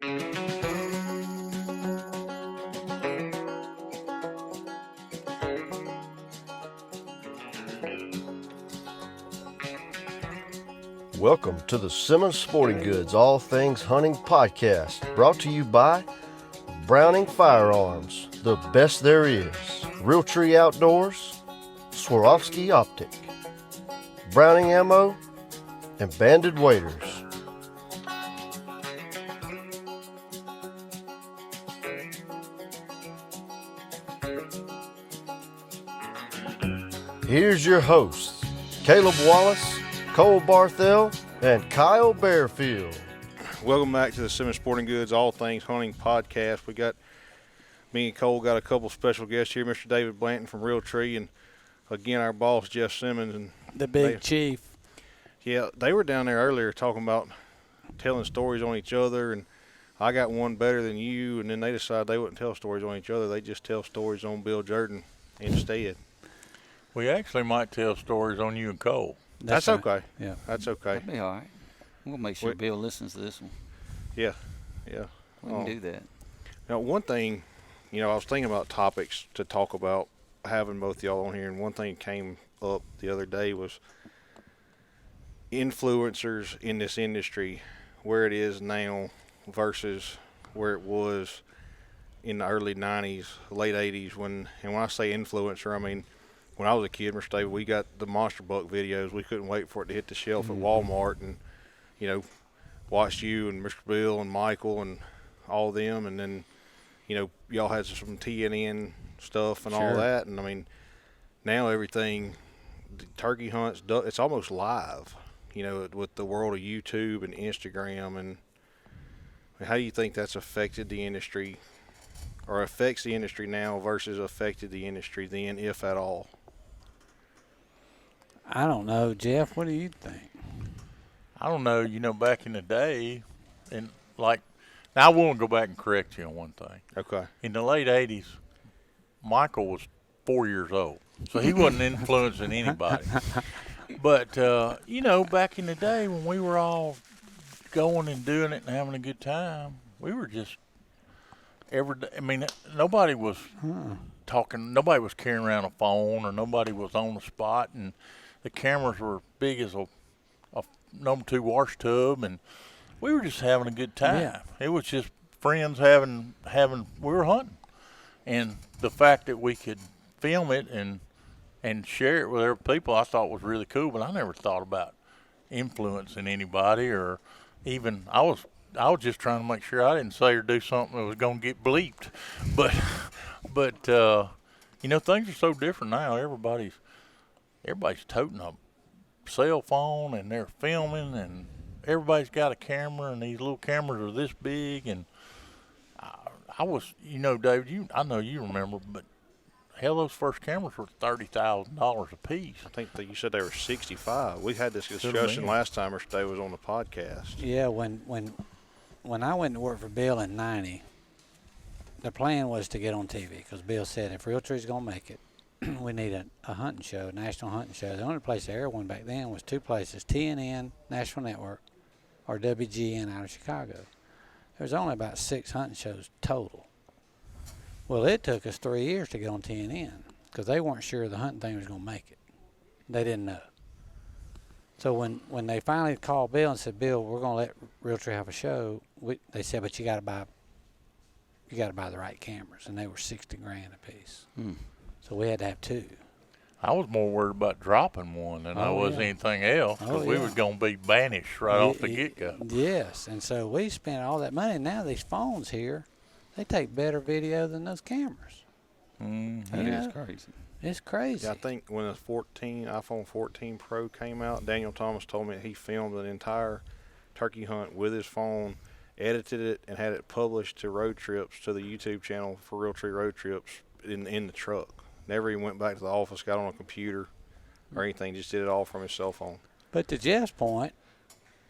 Welcome to the Simmons Sporting Goods All Things Hunting Podcast, brought to you by Browning Firearms, the best there is, Realtree Outdoors, Swarovski Optic, Browning Ammo, and Banded Waders. Here's your hosts, Caleb Wallace, Cole Barthel, and Kyle Bearfield. Welcome back to the Simmons Sporting Goods All Things Hunting Podcast. Me and Cole got a couple special guests here, Mr. David Blanton from Realtree, and again our boss Jeff Simmons and the big chief. Yeah, they were down there earlier talking about telling stories on each other, and I got one better than you, and then they decided they wouldn't tell stories on each other. They just tell stories on Bill Jordan instead. We actually might tell stories on you and Cole. That's right. okay. Yeah. That's okay. That'll be all right. We'll make sure Bill listens to this one. Yeah. We can do that. Now, one thing, I was thinking about topics to talk about, having both y'all on here, and one thing came up the other day was influencers in this industry, where it is now versus where it was in the early 90s, late 80s. And when I say influencer, I mean, when I was a kid, Mr. David, we got the Monster Buck videos. We couldn't wait for it to hit the shelf at Walmart, and watched you and Mr. Bill and Michael and all of them, and then y'all had some TNN stuff and all that. And I mean, now everything, the turkey hunts, it's almost live, with the world of YouTube and Instagram. And how do you think that's affected the industry, or affects the industry now versus affected the industry then, if at all? I don't know, Jeff. What do you think? I don't know. Back in the day, and now I want to go back and correct you on one thing. Okay. In the late 80s, Michael was 4 years old, so he wasn't influencing anybody. But, back in the day when we were all going and doing it and having a good time, we were just every day. I mean, nobody was talking, nobody was carrying around a phone, or nobody was on the spot, and the cameras were big as a number 2 wash tub, and we were just having a good time. Yeah. It was just friends having we were hunting, and the fact that we could film it and share it with other people, I thought was really cool. But I never thought about influencing anybody, or even I was just trying to make sure I didn't say or do something that was going to get bleeped. But things are so different now. Everybody's toting a cell phone, and they're filming, and everybody's got a camera, and these little cameras are this big. And I was, David, I know you remember, but hell, those first cameras were $30,000 a piece. I think that you said they were 65. We had this discussion last time Mr. Dave was on the podcast. Yeah, when I went to work for Bill in '90, the plan was to get on TV, because Bill said if Realtree's going to make it, we need a hunting show, a national hunting show. The only place to air one back then was 2 places, TNN, National Network, or WGN out of Chicago. There was only about 6 hunting shows total. Well, it took us 3 years to get on TNN, because they weren't sure the hunting thing was going to make it. They didn't know. So when they finally called Bill and said, Bill, we're going to let Realtree have a show, they said, but you got to buy the right cameras, and they were $60,000 a piece. So we had to have 2. I was more worried about dropping one than I was anything else, because we were going to be banished right off the get-go. Yes, and so we spent all that money. Now these phones here, they take better video than those cameras. That is crazy. It's crazy. Yeah, I think when the iPhone 14 Pro came out, Daniel Thomas told me he filmed an entire turkey hunt with his phone, edited it, and had it published to Road Trips, to the YouTube channel for Realtree Road Trips, in the truck. Never even went back to the office, got on a computer or anything, just did it all from his cell phone. But to Jeff's point,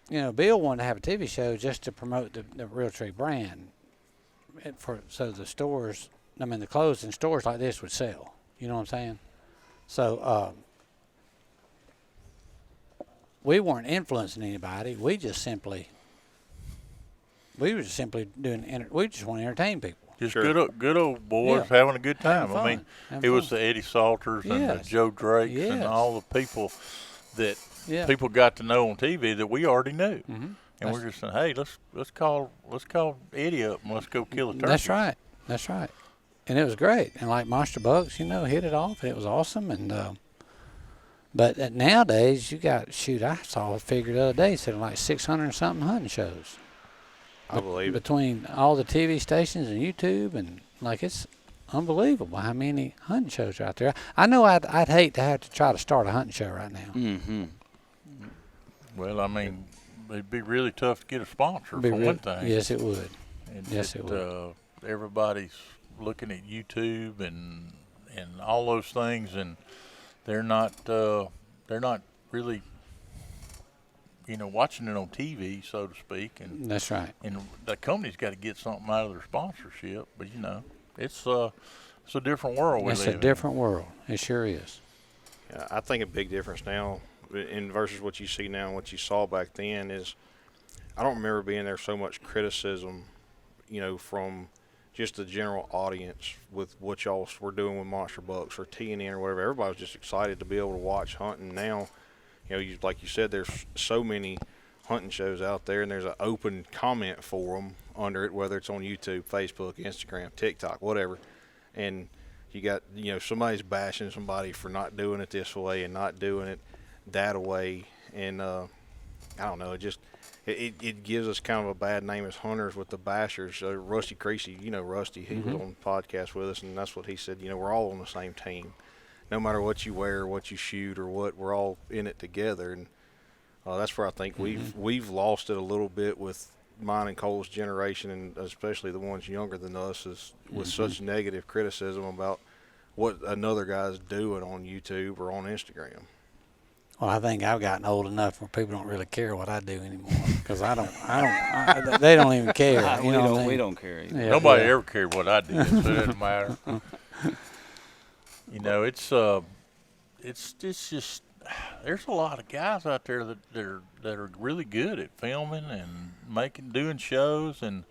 Bill wanted to have a TV show just to promote the Realtree brand. So the stores, the clothes in stores like this would sell. You know what I'm saying? So we weren't influencing anybody. We just simply we were just simply doing. We just want to entertain people. Just Sure. good old boys having a good time. Having I mean, fun. it was the Eddie Salters and the Yes. Joe Drakes and Yes. all the people that Yeah. people got to know on TV that we already knew. Mhm. And we're just saying, hey, let's call Eddie up and let's go kill a turkey. That's right. That's right. And it was great. And like Monster Bucks, hit it off, and it was awesome. And but nowadays, you got I saw a figure the other day said like 600 and something hunting shows. I believe it. Between all the TV stations and YouTube, and like it's unbelievable how many hunting shows are out there. I know I'd hate to have to try to start a hunting show right now. Mm-hmm. Well, I mean, it'd be really tough to get a sponsor for one thing. Yes, it would. And Yes, it would. Everybody's looking at YouTube and all those things, and they're not really watching it on TV, so to speak. And That's right. And the company's got to get something out of their sponsorship, but it's a different world we live in. It's a different world. It sure is. Yeah, I think a big difference now in versus what you see now and what you saw back then is I don't remember being there so much criticism, from just the general audience with what y'all were doing with Monster Bucks or TNN or whatever. Everybody was just excited to be able to watch hunting. Now, like you said, there's so many hunting shows out there, and there's an open comment forum under it, whether it's on YouTube, Facebook, Instagram, TikTok, whatever. And you got, somebody's bashing somebody for not doing it this way and not doing it that way. And I don't know, it gives us kind of a bad name as hunters with the bashers. Rusty Creasy, Rusty, he was on the podcast with us, and that's what he said. We're all on the same team. No matter what you wear, what you shoot, or what, we're all in it together. And that's where I think we've lost it a little bit with mine and Cole's generation, and especially the ones younger than us, is with such negative criticism about what another guy's doing on YouTube or on Instagram. Well, I think I've gotten old enough where people don't really care what I do anymore because they don't even care. We don't care either. Yeah, Nobody ever cared what I did, so it doesn't matter. It's just there's a lot of guys out there that are really good at filming and doing shows, and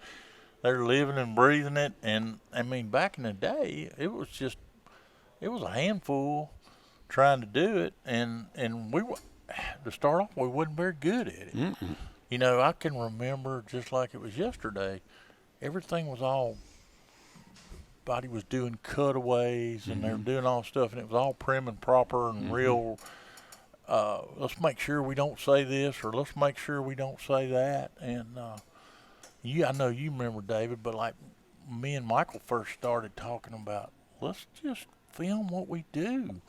they're living and breathing it. And I mean, back in the day, it was a handful trying to do it, and we were, to start off, we wasn't very good at it. Mm-mm. I can remember just like it was yesterday, everything was all, everybody was doing cutaways, and they were doing all stuff, and it was all prim and proper and real, let's make sure we don't say this, or let's make sure we don't say that. And I know you remember, David, but like me and Michael first started talking about, let's just film what we do.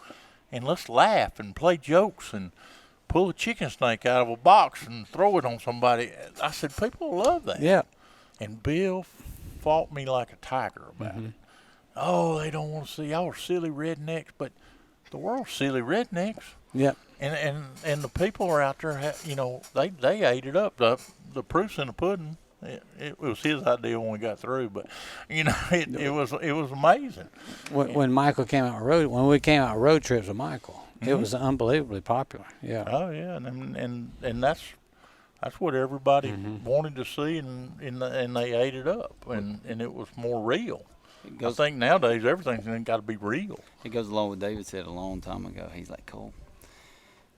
And let's laugh and play jokes and pull a chicken snake out of a box and throw it on somebody. I said, people love that. Yeah. And Bill fought me like a tiger about it. Oh, they don't want to see y'all are silly rednecks, but the world's silly rednecks. Yep. And the people are out there, they ate it up. The proof's in the pudding. It was his idea when we got through, but it was amazing. When we came out road trips with Michael, it was unbelievably popular. Yeah. Oh yeah, and that's what everybody wanted to see, and they ate it up, and it was more real. I think nowadays everything's got to be real. It goes along with David said a long time ago. He's like, Cole,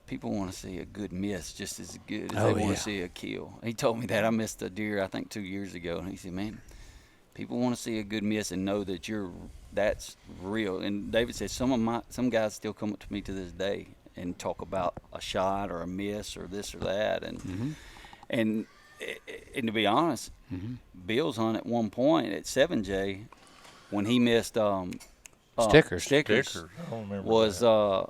people want to see a good miss just as good as they want to see a kill. He told me that. I missed a deer, I think, 2 years ago. And he said, man, people want to see a good miss and know that that's real. And David said some guys still come up to me to this day and talk about a shot or a miss or this or that. And to be honest, Bill's hunt at one point at 7J when he missed Stickers. I don't remember was that.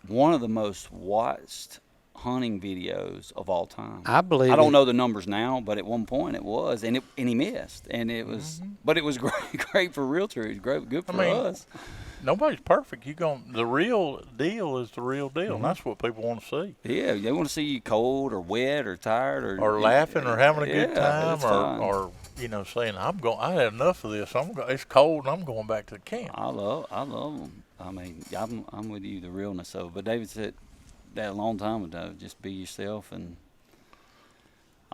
One of the most watched hunting videos of all time. I believe. I don't know the numbers now, but at one point it was, and he missed, and it was, but it was great for Realtree. It was good for us. Nobody's perfect. The real deal is the real deal, and that's what people want to see. Yeah, they want to see you cold or wet or tired or laughing or having a good time, or saying I had enough of this. It's cold and I'm going back to the camp. I love them. I mean, I'm with you, the realness of it. But David said that a long time ago, just be yourself, and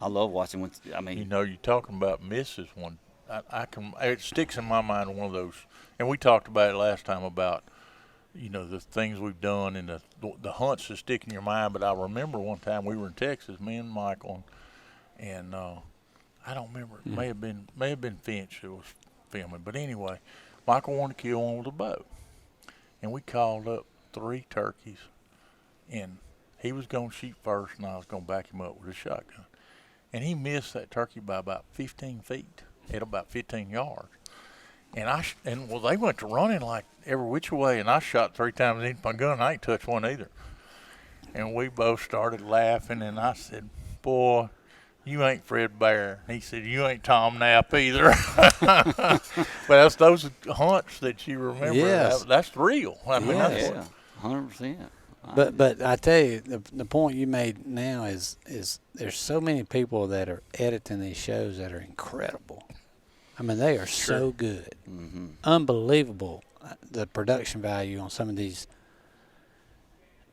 I love watching what I mean. You know, you're talking about misses. One, it sticks in my mind. One of those, and we talked about it last time about, you know, the things we've done and the hunts that stick in your mind. But I remember one time we were in Texas, me and Michael, and I don't remember. It may have been Finch who was filming. But anyway, Michael wanted to kill one with a bow, and we called up 3 turkeys, and he was going to shoot first, and I was going to back him up with a shotgun. And he missed that turkey by about 15 feet at about 15 yards. And they went to running like every which way, and I shot 3 times into my gun. I ain't touched one either. And we both started laughing, and I said, "Boy, you ain't Fred Bear." He said, "You ain't Tom Knapp either." But that's those hunts that you remember. Yes. That's real. I mean, Yeah, 100%. But I tell you, the point you made now is there's so many people that are editing these shows that are incredible. I mean, they are so good. Mm-hmm. Unbelievable, the production value on some of these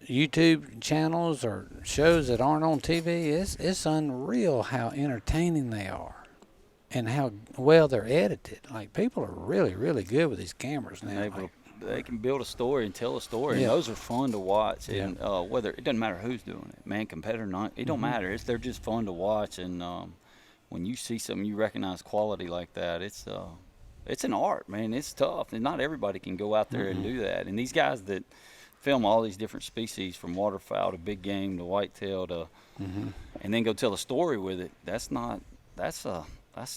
YouTube channels or shows that aren't on TV. It's unreal how entertaining they are and how well they're edited. Like, people are really, really good with these cameras now. They can build a story and tell a story, and those are fun to watch. And whether it doesn't matter who's doing it, man, competitor or not, it don't matter. They're just fun to watch. And when you see something you recognize quality like that, it's an art, man. It's tough, and not everybody can go out there and do that. And these guys that film all these different species, from waterfowl to big game to whitetail to, and then go tell a story with it. That's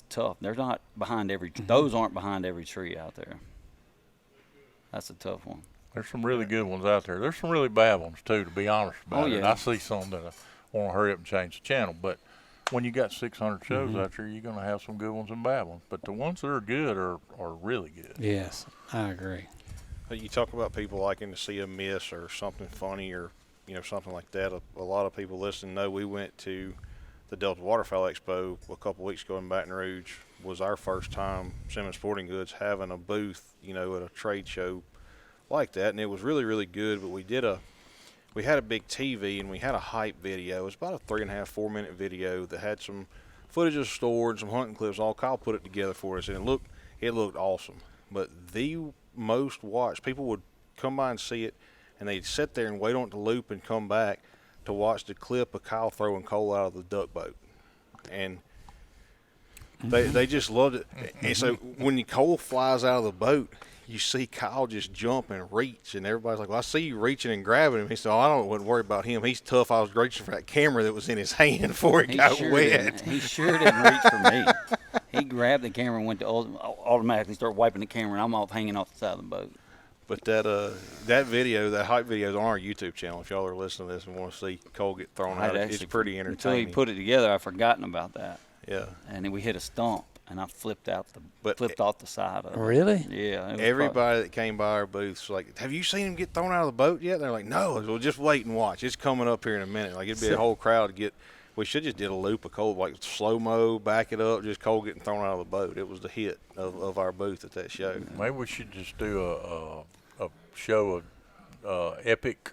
tough. They're not behind every. Those aren't behind every tree out there. That's a tough one. There's some really good ones out there. There's some really bad ones, too, to be honest about it. I see some that I want to hurry up and change the channel. But when you got 600 shows out there, you're going to have some good ones and bad ones. But the ones that are good are really good. Yes, I agree. You talk about people liking to see a miss or something funny or, you know, something like that. A lot of people listening know we went to the Delta Waterfowl Expo a couple weeks ago in Baton Rouge. Was our first time, Simmons Sporting Goods, having a booth, you know, at a trade show like that, and it was really, really good. But we had a big TV and we had a hype video. It was about a 3.5, 4 minute video that had some footage of the store and some hunting clips. All Kyle put it together for us, and it looked awesome. But the most watched, people would come by and see it, and they'd sit there and wait on it to loop and come back to watch the clip of Kyle throwing coal out of the duck boat, and they just loved it. And so when the coal flies out of the boat, you see Kyle just jump and reach, and everybody's like, "Well, I see you reaching and grabbing him." He said, "Oh, wouldn't worry about him. He's tough. I was reaching for that camera that was in his hand before it got wet." He sure didn't reach for me. He grabbed the camera and went to automatically start wiping the camera, and I'm off hanging off the side of the boat. But that video, that hype video, is on our YouTube channel. If y'all are listening to this and want to see Cole get thrown out, it's pretty entertaining. Until he put it together, I'd forgotten about that. Yeah. And then we hit a stump, and I flipped off the side of it. Really? Yeah. Everybody that came by our booth's like, "Have you seen him get thrown out of the boat yet?" And they're like, "No." Well, just wait and watch. It's coming up here in a minute. Like, it'd be a whole crowd to get. We should just did a loop of Cole, like slow-mo, back it up, just Cole getting thrown out of the boat. It was the hit of our booth at that show. Maybe we should just do a show of epic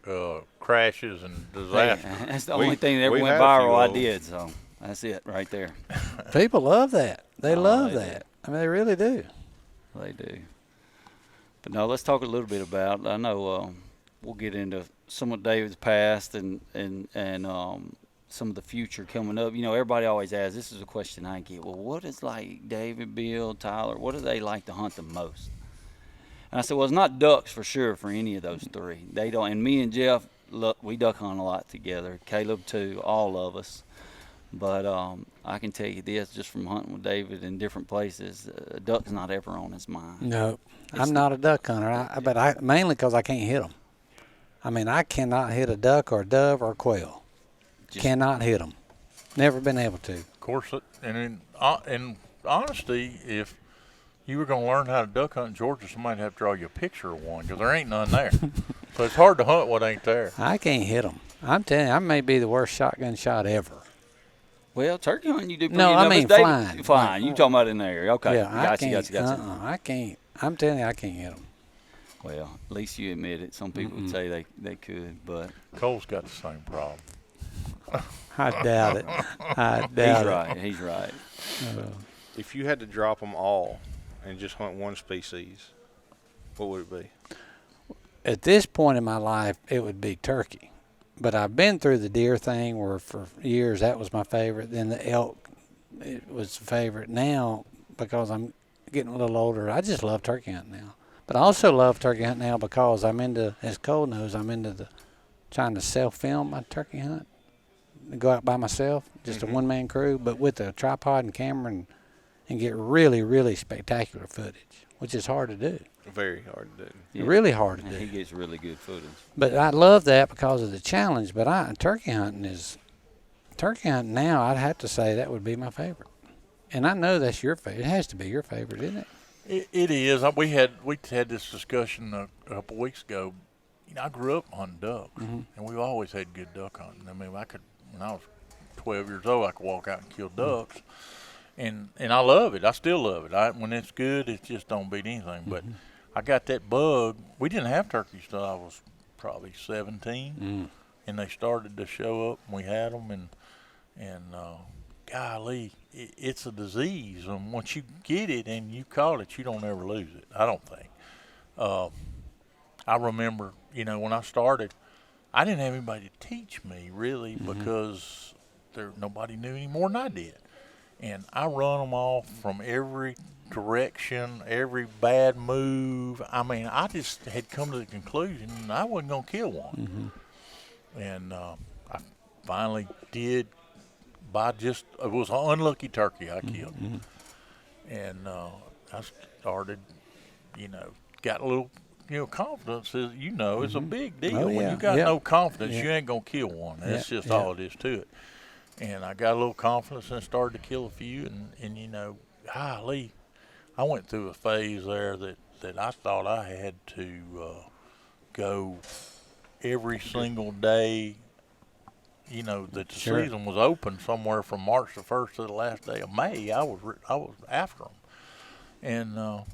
crashes and disasters. Hey, that's the only thing that ever went viral I did, so that's it right there. People love that. They love that. I mean, they really do. They do. But no, let's talk a little bit about, I know we'll get into some of David's past and some of the future coming up. You know, everybody always asks, this is a question I get, well, what is like David, Bill, Tyler, what do they like to hunt the most? And I said, well, it's not ducks for sure for any of those three. They don't. And me and Jeff, look, we duck hunt a lot together. Caleb too, all of us. But I can tell you this, just from hunting with David in different places, duck's not ever on his mind. No, I'm not a duck hunter. But mainly because I can't hit them. I mean, I cannot hit a duck or a dove or a quail. Cannot hit them. Never been able to. Of course, and in honesty, if you were going to learn how to duck hunt in Georgia, somebody'd have to draw you a picture of one because there ain't none there. So it's hard to hunt what ain't there. I can't hit them. I'm telling you, I may be the worst shotgun shot ever. Well, turkey hunting, you do pretty No, I mean flying. Flying. You talking about in there. Okay. Yeah, Gotcha. I can't. I'm telling you, I can't hit them. Well, at least you admit it. Some people would say they could, but Cole's got the same problem. I doubt it. I doubt it. He's right. If you had to drop them all and just hunt one species, what would it be? At this point in my life, it would be turkey. But I've been through the deer thing where for years that was my favorite. Then the elk, it was the favorite. Now, because I'm getting a little older, I just love turkey hunting now. But I also love turkey hunting now because I'm into, as Cole knows, I'm into trying to self-film my turkey hunt. Go out by myself, just a one-man crew, but with a tripod and camera and get really, really spectacular footage, which is hard to do. Very hard to do. Yeah. Really hard to And do. he gets really good footage. But I love that because of the challenge. But turkey hunting now, I'd have to say that would be my favorite. And I know that's your favorite. It has to be your favorite, isn't it? It is. We had this discussion a couple weeks ago. You know, I grew up hunting ducks, and we've always had good duck hunting. I mean, when I was 12 years old, I could walk out and kill ducks, and I love it. I still love it. When it's good, it just don't beat anything. But I got that bug. We didn't have turkeys till I was probably 17, and they started to show up, and we had them, and golly, it's a disease, and once you get it and you caught it, you don't ever lose it. I don't think. I remember, you know, when I started, I didn't have anybody to teach me really because nobody knew any more than I did. And I run them off from every direction, every bad move. I mean, I just had come to the conclusion I wasn't going to kill one. And I finally did it was an unlucky turkey I killed. And I started, you know, got a little, confidence is, it's a big deal. Oh, When yeah. you got Yeah. no confidence, Yeah. you ain't going to kill one. That's Yeah. just all it is to it. And I got a little confidence and started to kill a few. And golly, I went through a phase there that I thought I had to go every single day, that the Sure. season was open somewhere from March the 1st to the last day of May. I was after them. And,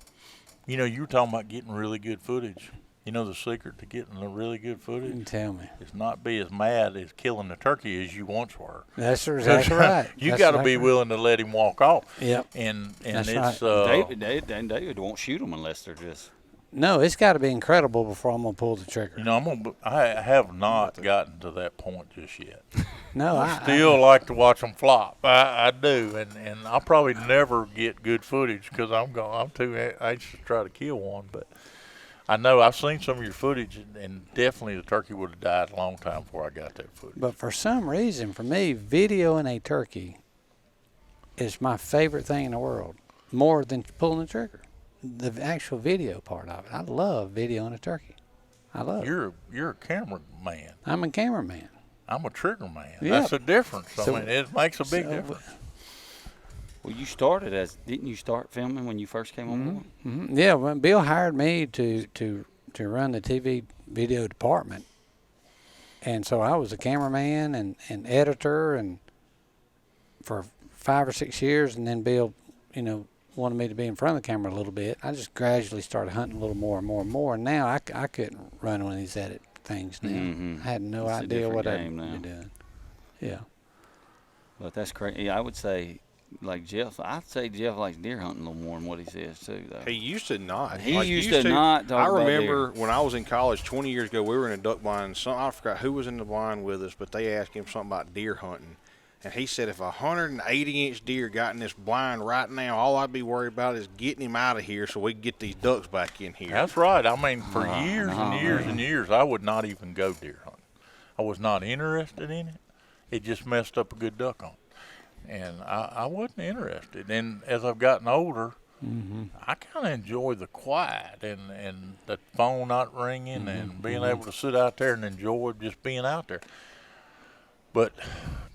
you were talking about getting really good footage. The secret to getting the really good footage Tell me. is not be as mad as killing the turkey as you once were. That's exactly right. You That's got to exactly be right. willing to let him walk off. Yep. And That's it's right. David won't shoot them unless they're just. No, it's got to be incredible before I'm going to pull the trigger. I have not gotten to that point just yet. No, I still like to watch them flop. I do, and I'll probably never get good footage because I'm too anxious to try to kill one. But I know I've seen some of your footage, and definitely the turkey would have died a long time before I got that footage. But for some reason, for me, videoing a turkey is my favorite thing in the world, more than pulling the trigger. The actual video part of it. I love videoing a turkey. I love it. You're a camera man. I'm a cameraman. I'm a trigger man. Yeah. That's the difference. So- I mean, it makes a big difference. Well, didn't you start filming when you first came on board? Yeah, when Bill hired me to run the TV video department, and so I was a cameraman and editor, and for 5 or 6 years, and then Bill, wanted me to be in front of the camera a little bit. I just gradually started hunting a little more and more and more, and now I couldn't run one of these edit things now. I had no It's a idea what I'd different be game now. doing. Yeah. But that's crazy. Yeah, I would say, like Jeff, I'd say Jeff likes deer hunting a little more than what he says too, though. He used to not. He used to not talk I about remember deer. when I was in college 20 years ago, we were in a duck blind. I forgot who was in the blind with us, but they asked him something about deer hunting. And he said if a 180-inch deer got in this blind right now, all I'd be worried about is getting him out of here so we can get these ducks back in here. That's right. I mean, for years and years and years, I would not even go deer hunting. I was not interested in it. It just messed up a good duck hunt. And I wasn't interested. And as I've gotten older, I kind of enjoy the quiet and the phone not ringing and being able to sit out there and enjoy just being out there. But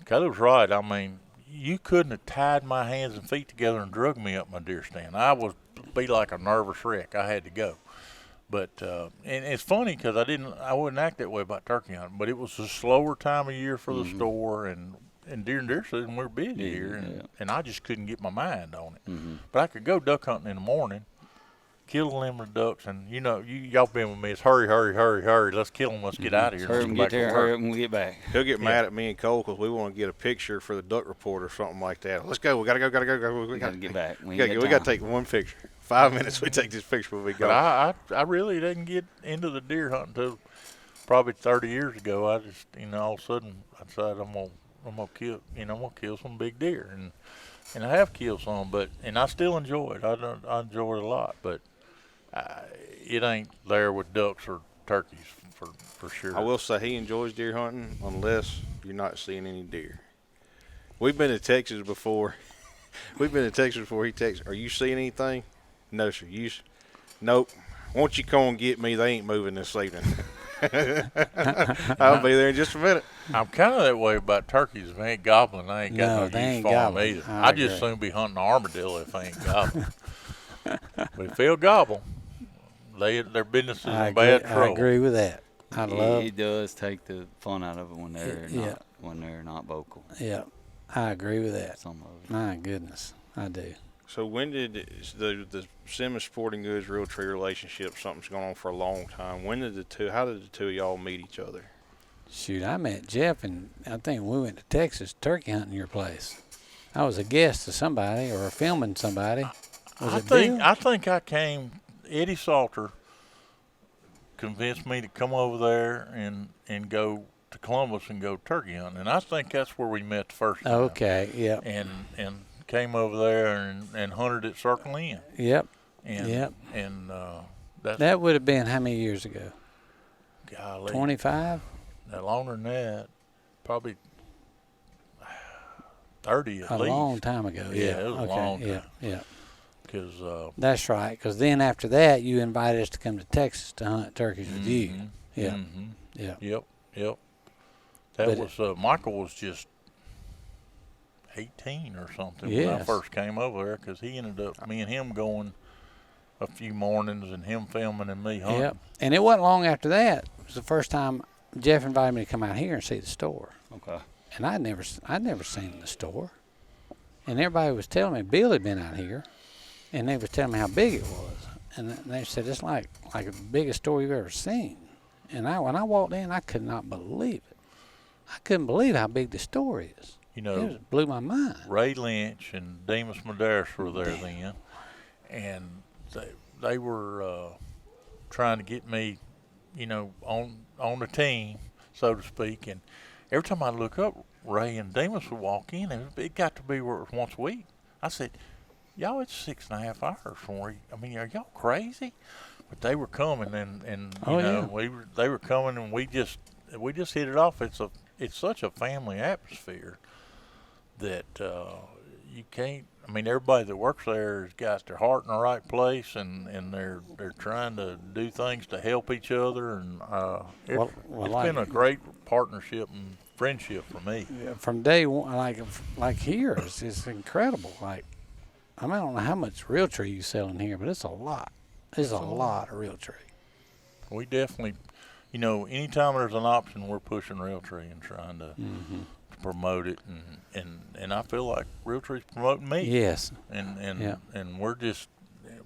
Caleb's right. I mean, you couldn't have tied my hands and feet together and drug me up my deer stand. I would be like a nervous wreck. I had to go. But and it's funny because I wouldn't act that way about turkey hunting. But it was a slower time of year for the store, and during deer season we're busy here, and I just couldn't get my mind on it. But I could go duck hunting in the morning, kill them ducks, and y'all been with me. It's hurry, hurry, hurry, hurry. Let's kill them. Let's get out of here. Hurry up and get there. Hurry up and get back. He'll get mad at me and Cole because we want to get a picture for the duck report or something like that. Let's go. We gotta go. We gotta get back. We gotta take one picture. 5 minutes. We take this picture when we go. But I really didn't get into the deer hunting until probably 30 years ago. I just all of a sudden I decided I'm gonna kill some big deer, and I have killed some, and I still enjoy it. I enjoy it a lot, but it ain't there with ducks or turkeys for sure. I will say he enjoys deer hunting unless you're not seeing any deer. We've been to Texas before. He texts, "Are you seeing anything?" "No, sir." "Nope. Won't you come and get me? They ain't moving this evening." I'll be there in just a minute. I'm kind of that way about turkeys. If they ain't gobbling, I ain't got no use for them either. I just soon be hunting armadillo if they ain't gobbling. But if they'll gobble, their business is in bad trouble. I agree with that. It does take the fun out of it when they're not vocal. Yeah, I agree with that. Some of it. My goodness, I do. So when did the Simmons Sporting Goods Realtree relationship, something's gone on for a long time, how did the two of y'all meet each other? Shoot, I met Jeff, and I think we went to Texas turkey hunting your place. I was a guest to somebody or filming somebody. I think I came, Eddie Salter convinced me to come over there and go to Columbus and go turkey hunting. And I think that's where we met the first time. Okay, yeah. And came over there and hunted at Circle Inn. Yep. And that would have been how many years ago? Golly. 25? No, longer than that. Probably 30 at least. A long time ago, yeah. It was a long time. Yeah. That's right, because then after that, you invited us to come to Texas to hunt turkeys with you. Yeah. Mm-hmm. Yep. Michael was just 18 or something when I first came over there, because he ended up, me and him going a few mornings and him filming and me hunting. Yep. And it wasn't long after that. It was the first time Jeff invited me to come out here and see the store. Okay. And I'd never seen the store. And everybody was telling me Bill had been out here, and they was telling me how big it was. And they said it's like the biggest store you've ever seen. And when I walked in, I could not believe it. I couldn't believe how big the store is. It just blew my mind. Ray Lynch and Demas Medeiros were there then, and they were trying to get me, on the team, so to speak. And every time I look up, Ray and Demas would walk in, and it got to be where it was once a week. I said, "Y'all, it's 6.5 hours from where are y'all crazy?" But they were coming, and they were coming, and we just hit it off. It's such a family atmosphere that you can't. Everybody that works there has got their heart in the right place, and they're trying to do things to help each other, and it's been a great partnership and friendship for me. Yeah, from day one, like here, it's incredible. I don't know how much Realtree you sell in here, but it's a lot. There's a lot of Realtree. We definitely, anytime there's an option, we're pushing Realtree and trying to promote it, and I feel like Realtree's promoting me. Yes. And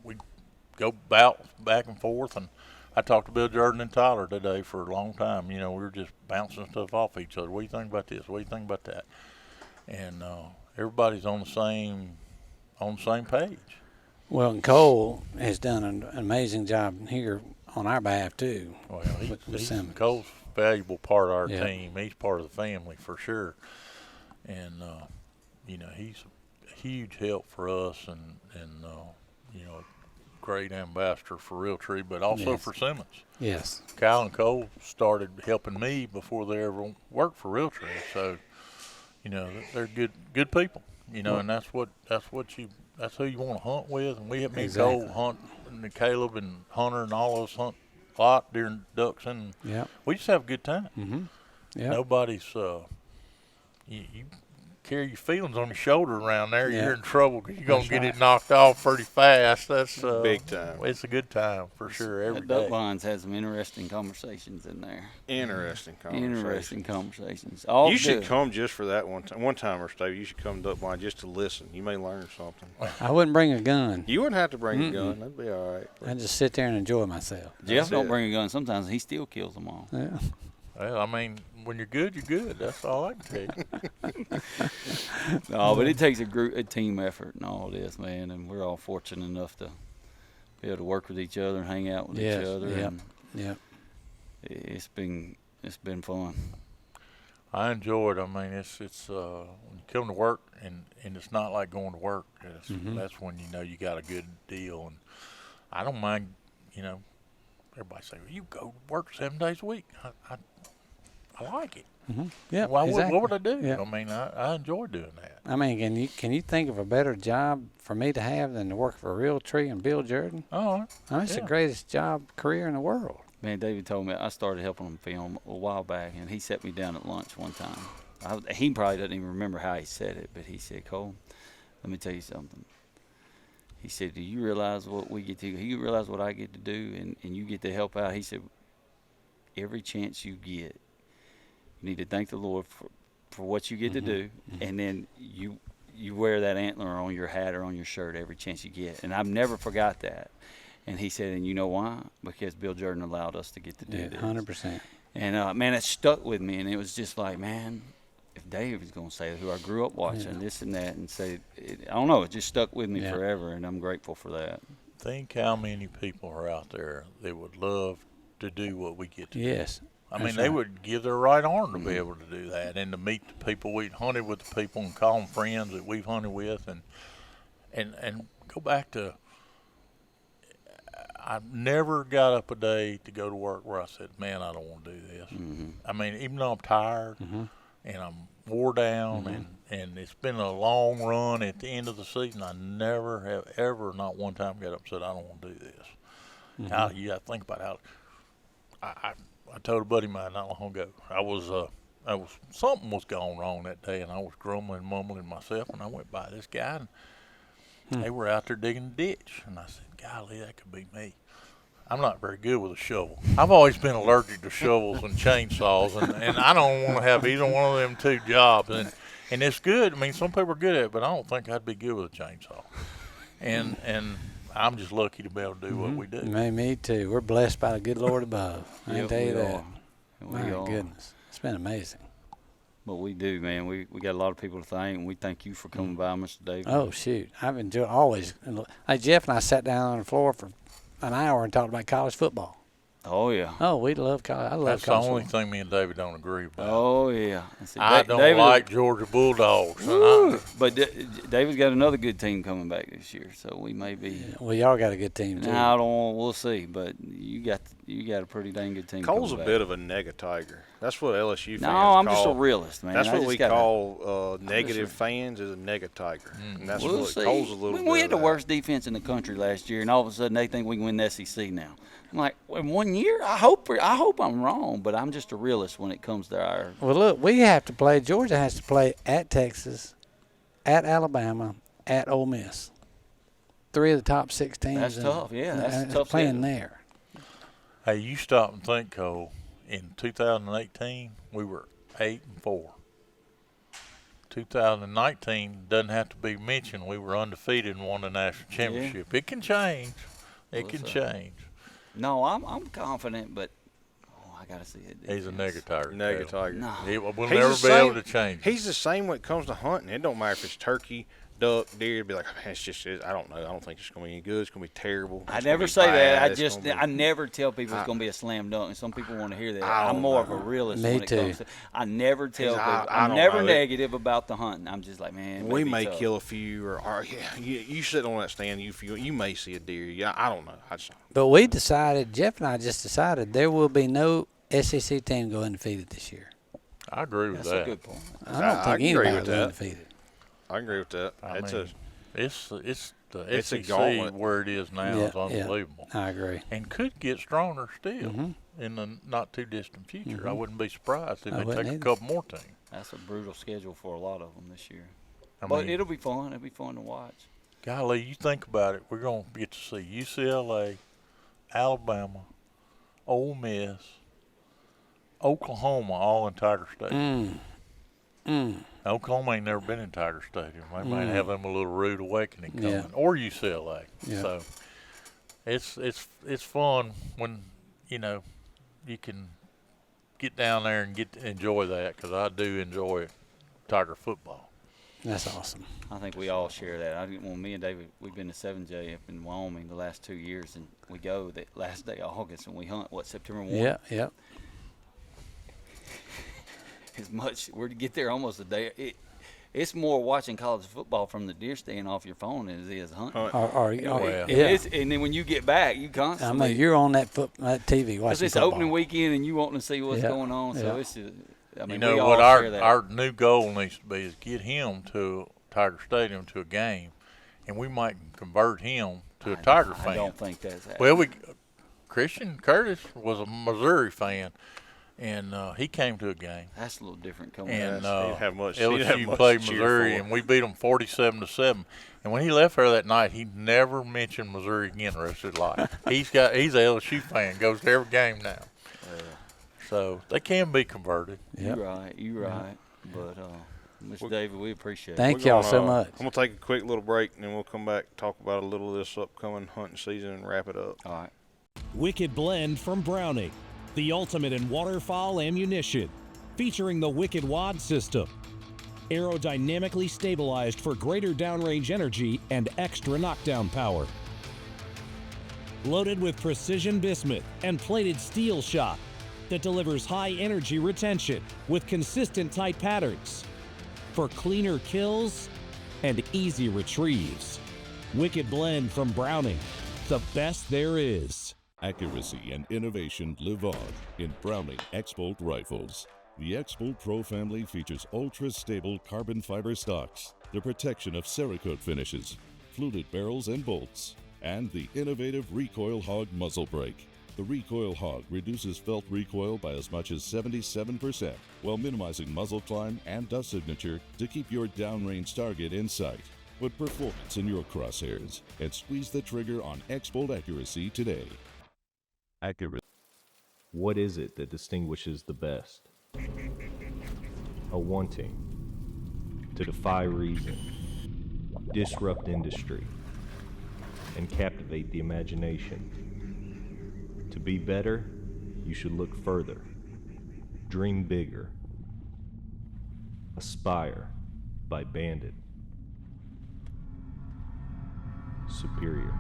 we go back and forth, and I talked to Bill Jordan and Tyler today for a long time. We were just bouncing stuff off each other. What do you think about this? What do you think about that? And everybody's on the same page. Well, and Cole has done an amazing job here on our behalf too. Well, Cole's a valuable part of our team. He's part of the family for sure, and he's a huge help for us, and a great ambassador for Realtree, but also for Simmons. Yes. Kyle and Cole started helping me before they ever worked for Realtree, so they're good people. And that's who you want to hunt with. And we have me and Cole hunt, and Caleb and Hunter and all of us hunt a lot during ducks, and we just have a good time. Mm-hmm. Yep. Nobody's carry your feelings on your shoulder around there, Yeah. you're in trouble because you're going to That's get right. it knocked off pretty fast. That's Big time. It's a good time for sure every That duck day. line's had some interesting conversations in there. Interesting conversation. Interesting conversations. All You should good. come just for that one timer, Steve. You should come to Duck Blind just to listen. You may learn something. I wouldn't bring a gun. You wouldn't have to bring a gun. That'd be all right. I just sit there and enjoy myself. Jeff That's don't it. bring a gun. Sometimes he still kills them all. Yeah. Well, I mean, when you're good, you're good. That's all I can tell you. No, but it takes a team effort and all this, man. And we're all fortunate enough to be able to work with each other and hang out with Yes, each other. yep. And Yeah. it's been fun. I enjoy it. I mean, it's when you come to work and it's not like going to work. That's when you know you got a good deal. And I don't mind, everybody say, well, you go to work 7 days a week. I like it. Yeah. Why exactly. what would I do? Yeah. I mean, I enjoy doing that. I mean, can you think of a better job for me to have than to work for Realtree and Bill Jordan? Oh, I mean, it's the greatest career in the world. Man, David told me I started helping him film a while back, and he sat me down at lunch one time. He probably doesn't even remember how he said it, but he said, Cole, let me tell you something. He said, do you realize what we get to? You realize what I get to do, and you get to help out? He said, every chance you get, you need to thank the Lord for what you get to do, and then you wear that antler on your hat or on your shirt every chance you get. And I've never forgot that. And he said, and you know why? Because Bill Jordan allowed us to get to do this. 100%. And, man, it stuck with me. And it was just like, man, if Dave is going to say it, who I grew up watching this and that, and say, I don't know, it just stuck with me forever, and I'm grateful for that. think how many people are out there that would love to do what we get to do. Yes. I mean, That's they right. would give their right arm to be able to do that and to meet the people we've hunted with, the people and call them friends that we've hunted with, and go back to. I never got up a day to go to work where I said, "Man, I don't want to do this." Mm-hmm. I mean, even though I'm tired and I'm wore down and it's been a long run at the end of the season, I never have ever, not one time, got up and said, "I don't want to do this." Now, you got to think about how. I told a buddy of mine not long ago. I was something was going wrong that day, and I was grumbling, mumbling myself, and I went by this guy, and they were out there digging a ditch, and I said, "Golly, that could be me." I'm not very good with a shovel. I've always been allergic to shovels and chainsaws, and I don't want to have either one of them two jobs. And it's good. I mean, some people are good at it, but I don't think I'd be good with a chainsaw. And I'm just lucky to be able to do what we do. Me too. We're blessed by the good Lord above. I can Yep, tell you we that. are. We My are. goodness. It's been amazing. But we do, man. We got a lot of people to thank, and we thank you for coming by, Mr. David. Oh, shoot. I've enjoyed always. Like Jeff and I sat down on the floor for an hour and talked about college football. Oh, yeah. Oh, we love college. I love That's the college only football. thing me and David don't agree about. Oh, yeah. See, I don't David- like Georgia Bulldogs. But David's got another good team coming back this year, so we may be. Well, y'all got a good team, too. I don't. We'll see. But you got a pretty dang good team. Cole's a coming bit back. of a nega-tiger. That's what LSU fans No, I'm call. just a realist, man. That's I what just we gotta- call negative fans is a nega-tiger. And that's We'll what see. Cole's a little bit We had the of that. worst defense in the country last year, and all of a sudden they think we can win the SEC now. I'm like, in 1 year, I hope I'm wrong, but I'm just a realist when it comes to our. Well, look, we have to play. Georgia has to play at Texas, at Alabama, at Ole Miss. 3 of the top 6 teams. That's tough, yeah, that's a tough playing schedule. there. Hey, you stop and think, Cole. In 2018, we were 8-4. 2019 doesn't have to be mentioned. We were undefeated and won the national championship. It can change. It can change. No, I'm confident, but I gotta see it. He's a nega-tiger. Nega-tiger. No. We'll He's never the be able same- to change it. He's the same when it comes to hunting. It don't matter if it's turkey, duck, deer. It'd be like, man, it's just, I don't know. I don't think it's going to be any good. It's going to be terrible. I It's never gonna be say that. bad. It's gonna be- I never tell people it's going to be a slam dunk, and some people want to hear that. I I'm don't more know. of a realist Me when it too. comes to. I never tell I people. I'm don't never know. negative about the hunting. I'm just like, man, it We be may tough. kill a few, or yeah, you sit on that stand, you may see a deer. Yeah, I don't know. I just, But we decided, Jeff and I just decided, there will be no SEC team go undefeated this year. I agree with That's that. a good point. I don't I think agree anybody with will go that. undefeated. I agree with that. I It's mean, it's the It's a SEC gauntlet. where it is now is unbelievable. I agree. And could get stronger still in the not too distant future. I wouldn't be surprised if I they wouldn't take a either. couple more teams. That's a brutal schedule for a lot of them this year. I But mean, it'll be fun. It'll be fun to watch. golly, you think about it. We're going to get to see UCLA, Alabama, Ole Miss, Oklahoma, all in Tiger Stadium. Oklahoma ain't never been in Tiger Stadium. They might have them a little rude awakening coming, Yeah. or UCLA. Yeah. So it's fun when you can get down there and get to enjoy that, because I do enjoy Tiger football. That's awesome. I think we all share that. Me and David, we've been to 7J up in Wyoming the last 2 years, and we go the last day of August, and we hunt, September 1? Yeah. As much, we're to get there almost a day. It's more watching college football from the deer stand off your phone than it is hunting. And then when you get back, you constantly. I mean, you're on that TV watching because it's football. opening weekend, and you wanting to see what's going on. So it's. I mean, we what all share that. our new goal needs to be is get him to Tiger Stadium to a game, and we might convert him to a Tiger fan. I don't think that's happening. Well, Christian Curtis was a Missouri fan, and he came to a game. That's a little different coming. And LSU played Missouri, and we beat them 47-7. And when he left there that night, he never mentioned Missouri again the rest of his life. He's a LSU fan, goes to every game now. So they can be converted. Yep. You're right. But Mr. David, we appreciate it. Thank y'all so much. I'm gonna take a quick little break, and then we'll come back and talk about a little of this upcoming hunting season and wrap it up. All right. Wicked Blend from Browning, the ultimate in waterfowl ammunition, featuring the Wicked Wad system. Aerodynamically stabilized for greater downrange energy and extra knockdown power. Loaded with precision bismuth and plated steel shot that delivers high energy retention with consistent tight patterns for cleaner kills and easy retrieves. Wicked Blend from Browning, the best there is. Accuracy and innovation live on in Browning X-Bolt rifles. The X-Bolt Pro family features ultra-stable carbon fiber stocks, the protection of Cerakote finishes, fluted barrels and bolts, and the innovative Recoil Hog muzzle brake. The Recoil Hog reduces felt recoil by as much as 77%, while minimizing muzzle climb and dust signature to keep your downrange target in sight. Put performance in your crosshairs and squeeze the trigger on X-Bolt accuracy today. Accuracy. What is it that distinguishes the best? A wanting to defy reason, disrupt industry, and captivate the imagination. To be better, you should look further, dream bigger. Aspire by Bandit. Superior.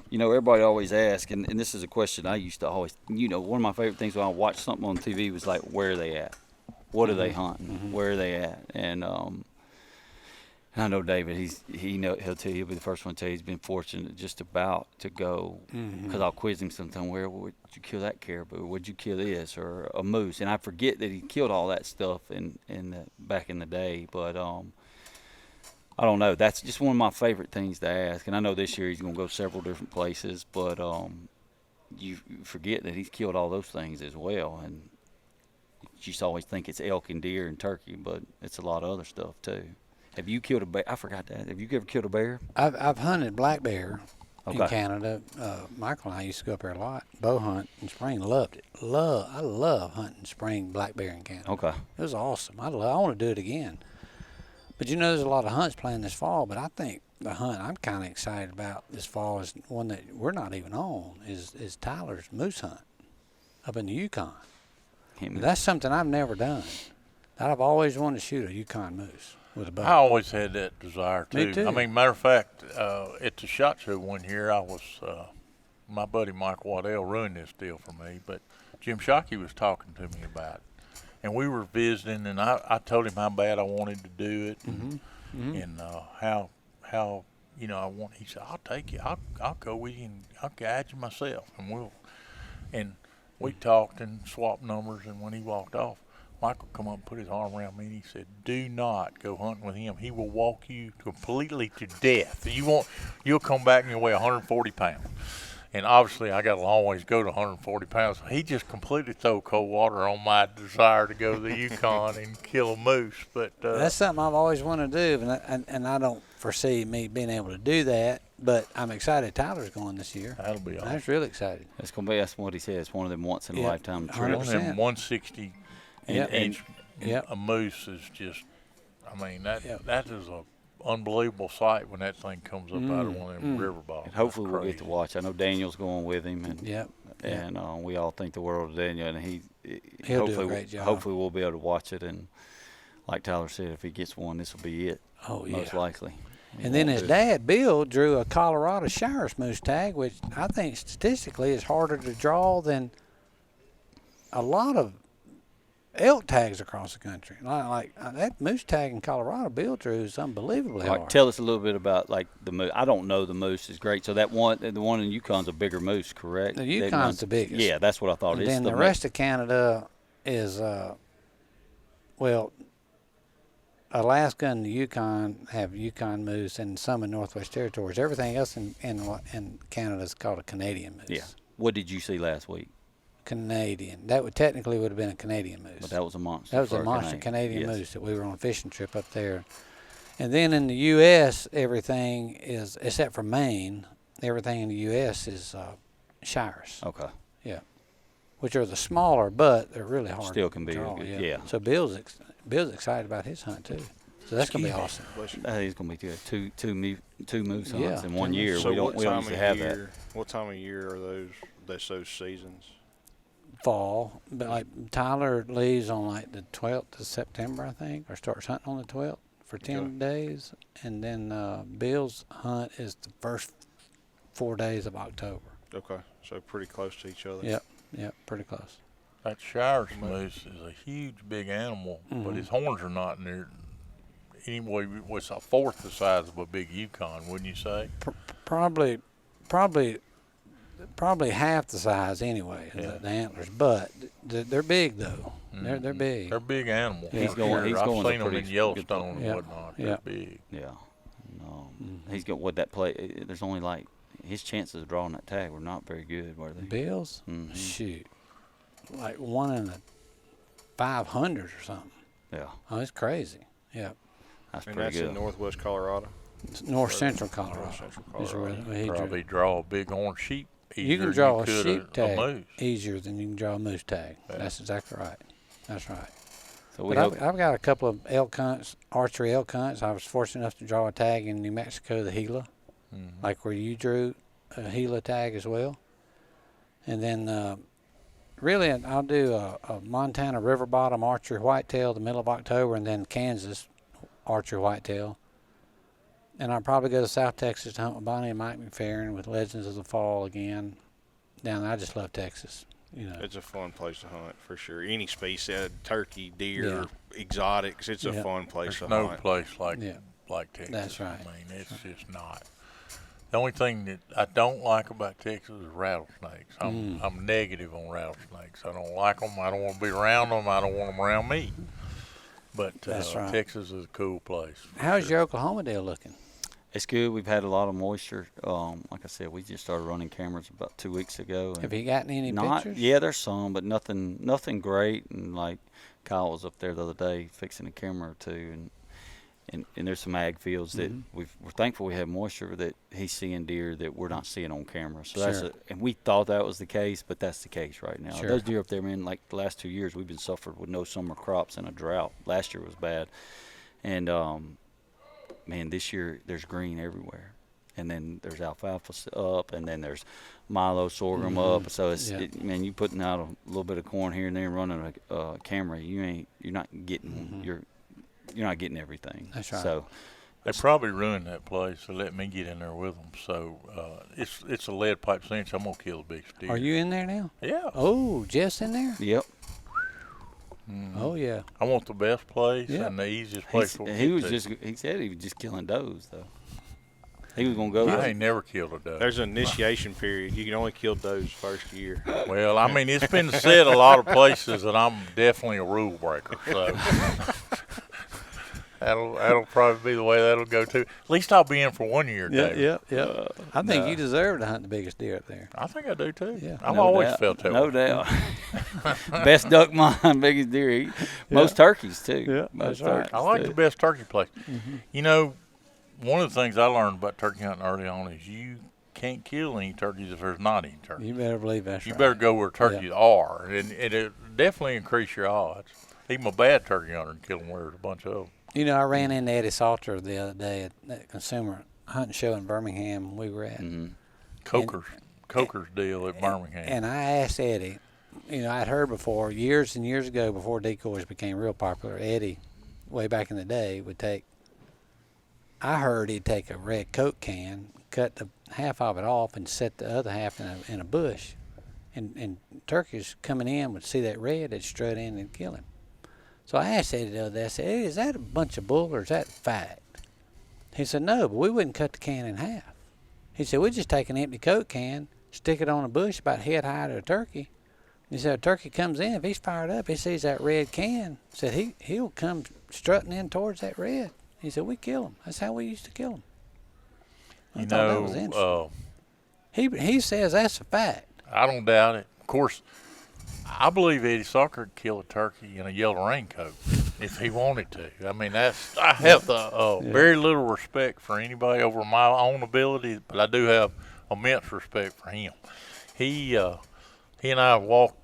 You know, everybody always asks, and this is a question I used to always, one of my favorite things when I watch something on TV was like, where are they at? What are they hunting? Mm-hmm. Where are they at? And I know David, he'll tell you, he'll be the first one to tell you he's been fortunate just about to go, because I'll quiz him sometime, where would you kill that caribou? Would you kill this? Or a moose? And I forget that he killed all that stuff back in the day, but I don't know. That's just one of my favorite things to ask. And I know this year he's going to go several different places, but you forget that he's killed all those things as well. And you just always think it's elk and deer and turkey, but it's a lot of other stuff too. Have you killed a bear? I forgot that. Have you ever killed a bear? I've hunted black bear in Canada. Michael and I used to go up there a lot, bow hunt in spring. Loved it. I love hunting spring black bear in Canada. Okay. It was awesome. I want to do it again. But there's a lot of hunts planned this fall. But I think the hunt I'm kind of excited about this fall is one that we're not even on. Is Tyler's moose hunt up in the Yukon. That's something I've never done. I've always wanted to shoot a Yukon moose with a bow. I always had that desire too. Me too. I mean, matter of fact, at the SHOT Show one year, I was my buddy Mike Waddell ruined this deal for me, but Jim Shockey was talking to me about it. And we were visiting, and I told him how bad I wanted to do it, and how I want. He said, "I'll take you. I'll go with you, and I'll guide you myself." And we talked and swapped numbers. And when he walked off, Michael come up and put his arm around me, and he said, "Do not go hunting with him. He will walk you completely to death. You'll come back and you'll weigh 140 pounds." And obviously, I got to always go to 140 pounds. He just completely threw cold water on my desire to go to the Yukon and kill a moose. But that's something I've always wanted to do, and I don't foresee me being able to do that. But I'm excited Tyler's going this year. That'll be awesome. I was really excited. It's gonna be. That's what he said. It's one of them once in a lifetime trips. 100%. One of them 160 inch a moose is just. I mean that is a unbelievable sight when that thing comes up out of one of them river bottoms. And hopefully we'll get to watch. I know Daniel's going with him, and and we all think the world of Daniel, and he'll hopefully, do a great job. Hopefully we'll be able to watch it, and like Tyler said, if he gets one, this will be it. Oh yeah, most likely. And then his dad, Bill, drew a Colorado Shires moose tag, which I think statistically is harder to draw than a lot of elk tags across the country. Like that moose tag in Colorado Bill drew is unbelievably hard. Tell us a little bit about like the moose. I don't know the moose is great. So the one in Yukon's a bigger moose, correct? The Yukon's the biggest. Yeah, that's what I thought. And then the rest of Canada is, Alaska and the Yukon have Yukon moose, and some in Northwest Territories. Everything else in Canada is called a Canadian moose. Yeah. What did you see last week? Canadian. That would technically would have been a Canadian moose. But that was a monster. That was a monster Canadian moose that we were on a fishing trip up there. And then in the U.S., everything is, except for Maine, everything in the U.S. is Shires. Okay. Yeah. Which are the smaller, but they're really hard. Still can be draw, good. Yeah. So Bill's excited about his hunt too. So that's gonna be awesome. He's gonna be good. Two moose hunts in 1 So year. we don't usually have that. What time of year are those seasons? Fall, but like Tyler leaves on like the 12th of September, I think, or starts hunting on the 12th for 10 days, and then Bill's hunt is the first 4 days of October. Okay, so pretty close to each other. Yep, pretty close. That Shires moose is a huge, big animal, but his horns are not near. Anyway, what's a fourth the size of a big Yukon, wouldn't you say? Probably half the size anyway. The antlers, but they're big though. They're big. They're big animals. Yeah. He's going. I've seen them in pretty Yellowstone and Yeah. whatnot. Yeah. They're big. Yeah. He's got what that play. There's only like his chances of drawing that tag were not very good, were they? Bills? Shoot, like 1 in 500 or something. Yeah. Oh, it's crazy. Yeah. That's And pretty that's good. in northwest Colorado. It's north central Colorado. North central is where Colorado. he drew. Probably draw a big horn sheep. You can easier draw than a you could sheep tag moose. easier than you can draw a moose tag. Yeah. That's exactly right. That's right. So we But hope. I've got a couple of elk hunts, archery elk hunts. I was fortunate enough to draw a tag in New Mexico, the Gila, like where you drew a Gila tag as well. And then really I'll do a Montana river bottom archery whitetail the middle of October, and then Kansas archery whitetail. And I'll probably go to South Texas to hunt with Bonnie and Mike McFerrin with Legends of the Fall again. Down there, I just love Texas. You know, It's a fun place to hunt for sure. Any species, turkey, deer, exotics. It's a fun place There's to no hunt. place like Texas. That's right. I mean, it's just not. The only thing that I don't like about Texas is rattlesnakes. I'm negative on rattlesnakes. I don't like them. I don't want to be around them. I don't want them around me. But That's right. Texas is a cool place. How's your Oklahoma deal looking? It's good. We've had a lot of moisture. Like I said, we just started running cameras about 2 weeks ago. And Have you gotten any pictures? Yeah, there's some, but nothing great. And like Kyle was up there the other day fixing a camera or two, and there's some ag fields that we're thankful we have moisture that he's seeing deer that we're not seeing on camera. So that's and we thought that was the case, but that's the case right now. Those deer up there, man, like the last 2 years we've been suffered with no summer crops and a drought. Last year was bad, and man, this year there's green everywhere, and then there's alfalfa up, and then there's milo sorghum up. So it's man, you putting out a little bit of corn here and there and running a camera, you're not getting you're not getting everything. That's right. So They probably ruined that place, so let me get in there with them. So it's a lead pipe cinch. I'm gonna kill the big deer. Are you in there now? Yeah. Oh, Jeff's in there? yep. Oh, yeah. I want the best place and the easiest place. He said he was just killing does though. He was gonna go. I ain't never killed a doe. There's an initiation period. You can only kill does first year. Well, I mean, it's been said a lot of places that I'm definitely a rule breaker. So That'll probably be the way that'll go too. At least I'll be in for 1 year, David. Yeah. I think you deserve to hunt the biggest deer up there. I think I do too. Yeah. I've No always doubt. felt that No way. doubt. Best duck mine, biggest deer. Most turkeys too. Yeah, Most that's right. turkeys I like too. the best turkey place. You know, one of the things I learned about turkey hunting early on is you can't kill any turkeys if there's not any turkeys. You better believe that's You right. better go where turkeys are, and it definitely increase your odds. Even a bad turkey hunter can kill them where there's a bunch of them. You know, I ran into Eddie Salter the other day at that consumer hunting show in Birmingham we were at. Coker's deal at Birmingham. And I asked Eddie, you know, I'd heard before, years and years ago, before decoys became real popular, Eddie, way back in the day, I heard he'd take a red Coke can, cut the half of it off, and set the other half in a bush. And turkeys coming in would see that red, they'd strut in and kill him. So I asked Eddie the other day, I said, Eddie, is that a bunch of bull or is that fact? He said, no, but we wouldn't cut the can in half. He said, we'd just take an empty Coke can, stick it on a bush about head high to a turkey. He said, a turkey comes in, if he's fired up, he sees that red can, said he'll come strutting in towards that red. He said, we kill him. That's how we used to kill him. I thought that was interesting. He says that's a fact. I don't doubt it. Of course, I believe Eddie Salter could kill a turkey in a yellow raincoat if he wanted to. I mean, I have very little respect for anybody over my own ability, but I do have immense respect for him. He and I have walked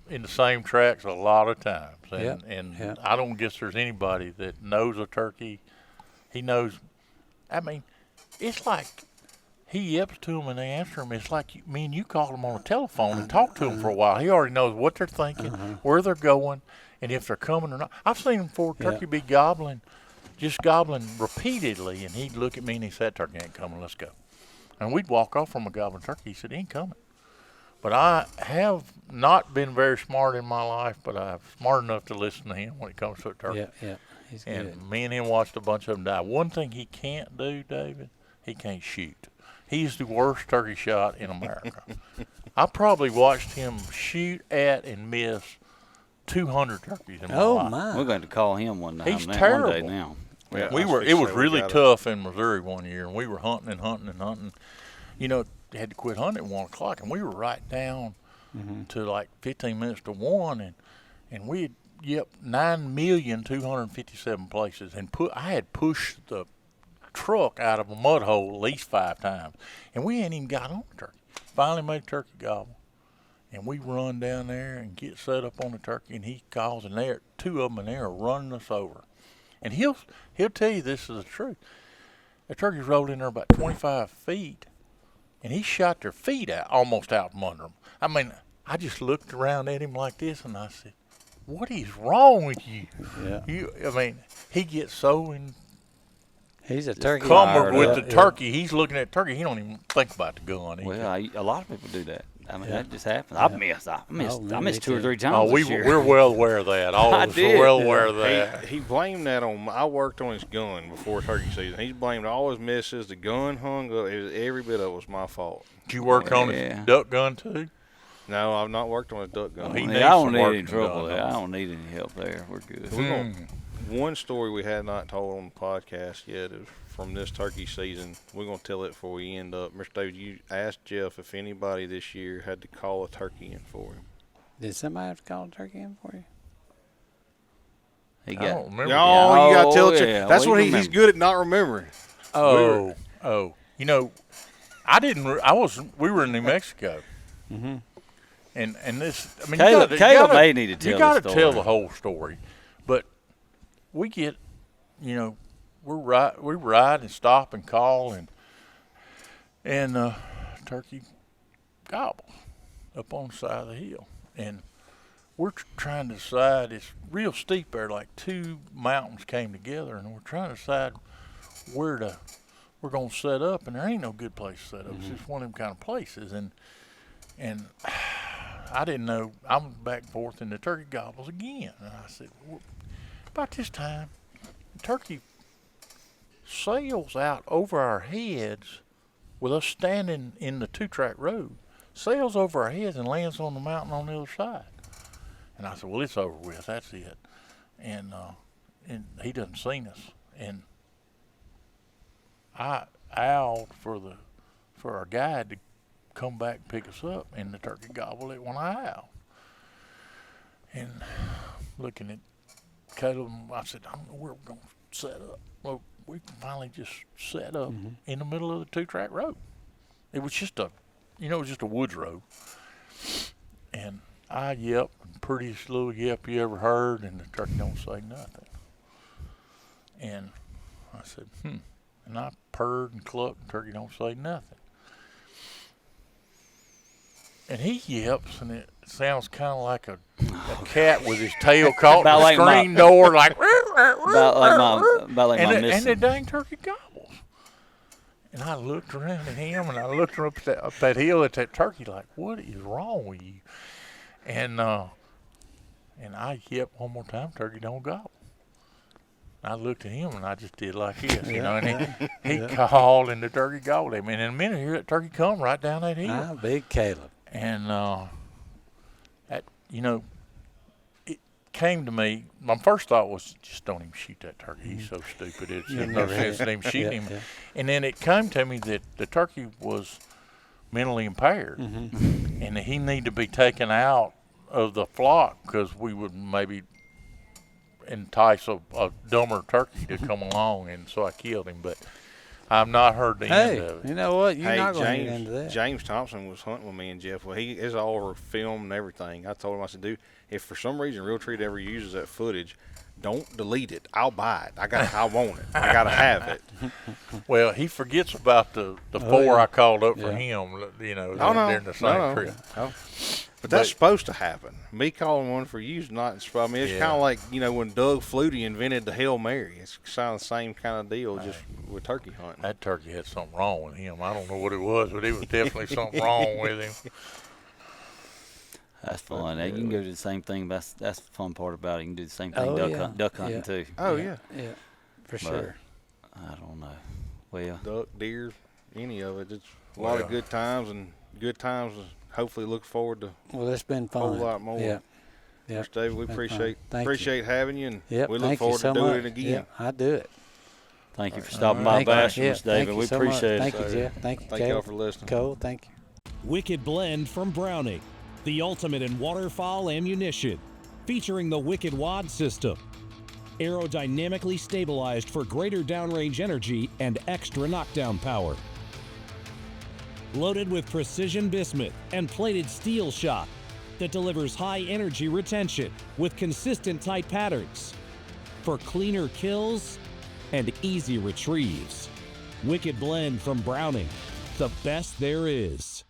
in the same tracks a lot of times, and I don't guess there's anybody that knows a turkey. He knows. I mean, it's like he yips to them and they answer him. It's like me and you call them on the telephone and talk to them for a while. He already knows what they're thinking, where they're going, and if they're coming or not. I've seen him before, turkey be gobbling repeatedly, and he'd look at me and he'd say, that turkey ain't coming, let's go. And we'd walk off from a gobbling turkey. He said, he ain't coming. But I have not been very smart in my life, but I'm smart enough to listen to him when it comes to a turkey. Yeah. He's And good. me and him watched a bunch of them die. One thing he can't do, David, he can't shoot. He's the worst turkey shot in America. I probably watched him shoot at and miss 200 turkeys in my life. My. We're going to call him one He's one terrible. day now. Yeah, It was we really got tough in Missouri one year, and we were hunting and hunting and hunting. You know, had to quit hunting at 1 o'clock, and we were right down to like 15 minutes to 1, and we had 9,257,000 places, and I had pushed the truck out of a mud hole at least 5 times, and we hadn't even got on the turkey. Finally made a turkey gobble, and we run down there and get set up on the turkey, and he calls, and there 2 of them in there are running us over. And he'll tell you this is the truth. The turkeys rolled in there about 25 feet, and he shot their feet out, almost out from under them. I mean, I just looked around at him like this, and I said, what is wrong with you? Yeah. I mean, he gets so He's a turkey. encumbered with fired the up. turkey. He's looking at turkey. He don't even think about the gun. Well, a lot of people do that. I mean, that just happens. I missed Oh, I missed me 2 or too. 3 times Oh, this year. we're well aware of that. All I of us did. are well aware of that. He blamed that on. I worked on his gun before turkey season. He blamed all his misses. The gun hung up. Every bit of it was my fault. Did you work on Yeah. his duck gun too? No, I've not worked on his duck gun. he I needs don't some need work any done trouble on there. I it. don't need any help there. We're good. One story we had not told on the podcast yet is from this turkey season. We're going to tell it before we end up. Mr. David, you asked Jeff if anybody this year had to call a turkey in for him. Did somebody have to call a turkey in for you? He I don't got. remember. Oh, you got to tell it. yeah, That's we what he's remember. good at not remembering. Oh. You know, we were in New Mexico. And this, I mean, Caleb may need to tell you got to the tell story. the whole story. But we get, we ride and stop and call, and turkey gobbles up on the side of the hill. And we're trying to decide, it's real steep there, like 2 mountains came together, and we're trying to decide where we're going to set up, and there ain't no good place to set up. It's just one of them kind of places. And I didn't know. I'm back and forth, and the turkey gobbles again. And I said, well, about this time, the turkey sails out over our heads with us standing in the 2-track road, sails over our heads and lands on the mountain on the other side. And I said, well, it's over with. That's it. And and he doesn't seen us. And I owled for our guide to come back and pick us up, and the turkey gobbled it when I owled. And looking at Caleb, I said, I don't know where we're going to set up. Well, we can finally just set up in the middle of the 2-track road. It was just a woods road. And I yelped, prettiest little yelp you ever heard, and the turkey don't say nothing. And I said, And I purred and clucked, and turkey don't say nothing. And he yelps, and it sounds kind of like a cat with his tail caught in the like screen door, like about like my and the dang turkey gobbles. And I looked around at him, and I looked up that hill at that turkey, like, what is wrong with you? And I yelped one more time, turkey don't gobble. I looked at him, and I just did like this, and he called, and the turkey gobbled him. And in a minute here, that turkey come right down that hill. Big Caleb. And it came to me. My first thought was, just don't even shoot that turkey. He's so stupid. It's no sense in him shooting him. And then it came to me that the turkey was mentally impaired, and that he needed to be taken out of the flock because we would maybe entice a dumber turkey to come along, and so I killed him. But I've not heard the end of it. You know what? You're not going to get into that. James Thompson was hunting with me and Jeff. Well, he is all over film and everything. I told him, I said, dude, if for some reason Realtree ever uses that footage, don't delete it. I'll buy it. I want it. I got to have it. Well, he forgets about the four I called up for him, during the same trip. Oh. But that's supposed to happen. Me calling one for you is not. I mean, it's kind of like, when Doug Flutie invented the Hail Mary. It's kind of the same kind of deal, just with turkey hunting. That turkey had something wrong with him. I don't know what it was, but it was definitely something wrong with him. That's fun. You can go do the same thing. That's the fun part about it. You can do the same thing duck hunting too. Oh, yeah. Yeah, for sure. I don't know. Well, duck, deer, any of it. It's a lot of good times, and good times hopefully look forward to it's been fun. A whole lot more. Yeah. Mr. David, we appreciate you. having you, and we look thank forward so to doing much. it again. Yeah, I do it. Thank you for stopping by Bastrop, Mr. David. We appreciate it. Thank you, Jeff. Thank you, Thank y'all for listening. Cole, thank you. Wicked Blend from Browning, the ultimate in waterfowl ammunition, featuring the Wicked Wad system. Aerodynamically stabilized for greater downrange energy and extra knockdown power. Loaded with precision bismuth and plated steel shot that delivers high energy retention with consistent tight patterns for cleaner kills and easy retrieves. Wicked Blend from Browning, the best there is.